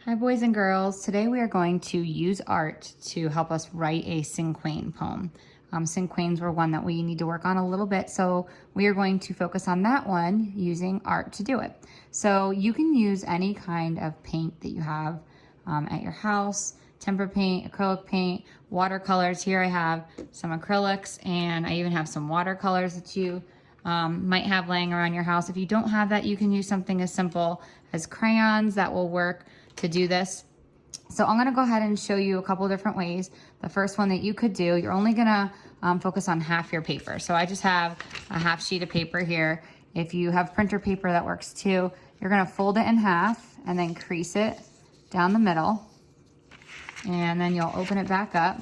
Hi boys and girls, today we are going to use art to help us write a Cinquain poem. Cinquains were one that we need to work on a little bit, so we are going to focus on that one using art to do it. So you can use any kind of paint that you have at your house, tempera paint, acrylic paint, watercolors. Here I have some acrylics and I even have some watercolors that you might have laying around your house. If you don't have that, you can use something as simple as crayons that will work to do this. So I'm gonna go ahead and show you a couple different ways. The first one that you could do, you're only gonna focus on half your paper. So I just have a half sheet of paper here. If you have printer paper, that works too. You're gonna fold it in half and then crease it down the middle. And then you'll open it back up.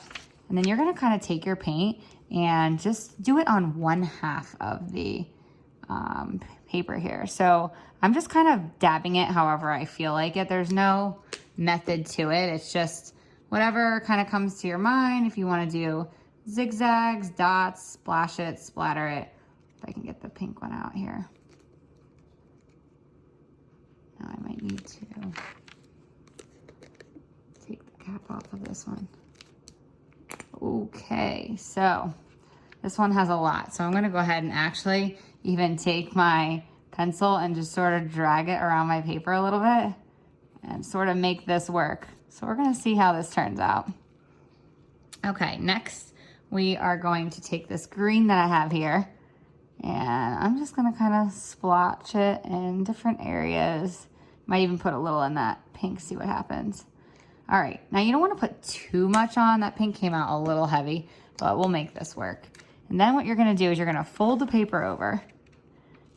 And then you're gonna kind of take your paint and just do it on one half of the paper here. So I'm just kind of dabbing it however I feel like it. There's no method to it. It's just whatever kind of comes to your mind. If you want to do zigzags, dots, splash it, splatter it. If I can get the pink one out here. Now I might need to take the cap off of this one. Okay, so this one has a lot. So I'm going to go ahead and actually even take my pencil and just sort of drag it around my paper a little bit and sort of make this work. So we're going to see how this turns out. Okay, next we are going to take this green that I have here and I'm just going to kind of splotch it in different areas. Might even put a little in that pink, see what happens. All right, now you don't want to put too much on. That pink came out a little heavy, but we'll make this work. And then what you're going to do is you're going to fold the paper over.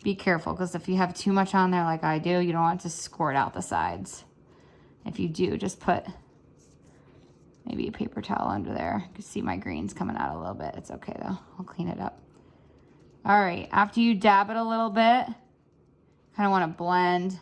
Be careful, because if you have too much on there like I do, you don't want it to squirt out the sides. If you do, just put maybe a paper towel under there. You can see my green's coming out a little bit. It's okay though, I'll clean it up. All right, after you dab it a little bit, kind of want to blend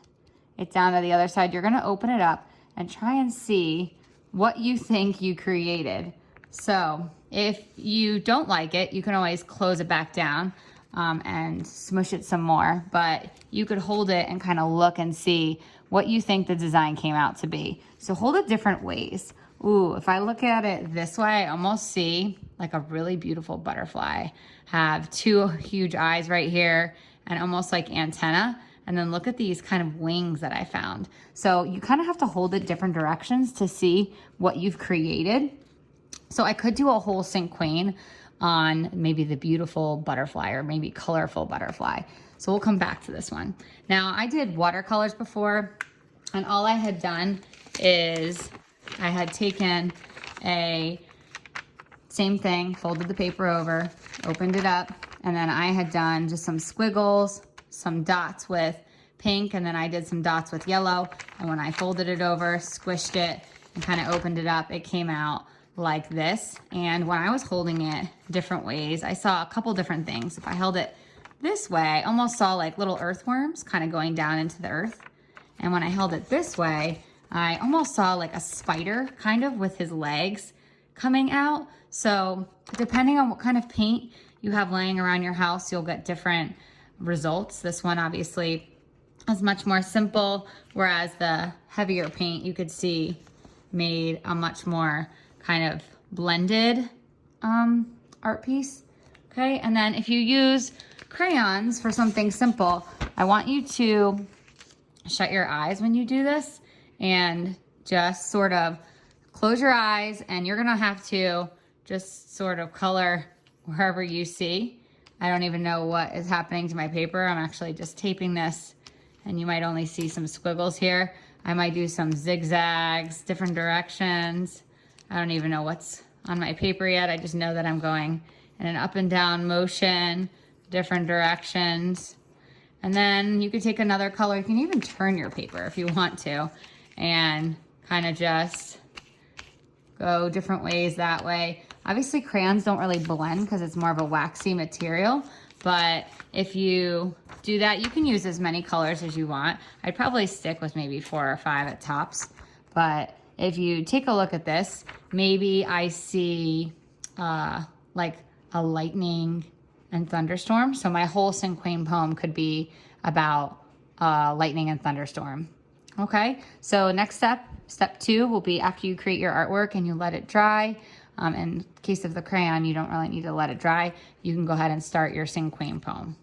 it down to the other side. You're going to open it up and try and see what you think you created. So if you don't like it, you can always close it back down and smush it some more, but you could hold it and kind of look and see what you think the design came out to be. So hold it different ways. Ooh, if I look at it this way, I almost see like a really beautiful butterfly. Have two huge eyes right here and almost like antenna. And then look at these kind of wings that I found. So you kind of have to hold it different directions to see what you've created. So I could do a whole cinquain on maybe the beautiful butterfly or maybe colorful butterfly. So we'll come back to this one. Now I did watercolors before and all I had done is I had taken a same thing, folded the paper over, opened it up, and then I had done just some squiggles, some dots with pink, and then I did some dots with yellow. And when I folded it over, squished it, and kind of opened it up, it came out like this. And when I was holding it different ways, I saw a couple different things. If I held it this way, I almost saw like little earthworms kind of going down into the earth. And when I held it this way, I almost saw like a spider kind of with his legs coming out. So depending on what kind of paint you have laying around your house, you'll get different results. This one obviously is much more simple, whereas the heavier paint you could see made a much more kind of blended art piece. Okay, and then if you use crayons for something simple, I want you to shut your eyes when you do this and just sort of close your eyes, and you're gonna have to just sort of color wherever you see. I don't even know what is happening to my paper. I'm actually just taping this and you might only see some squiggles here. I might do some zigzags, different directions. I don't even know what's on my paper yet. I just know that I'm going in an up and down motion, different directions. And then you could take another color. You can even turn your paper if you want to and kind of just go different ways that way. Obviously crayons don't really blend because it's more of a waxy material, but if you do that, you can use as many colors as you want. I'd probably stick with maybe 4 or 5 at tops, but if you take a look at this, maybe I see like a lightning and thunderstorm. So my whole Cinquain poem could be about lightning and thunderstorm. Okay, so next step 2 will be after you create your artwork and you let it dry. In case of the crayon, you don't really need to let it dry. You can go ahead and start your Cinquain poem.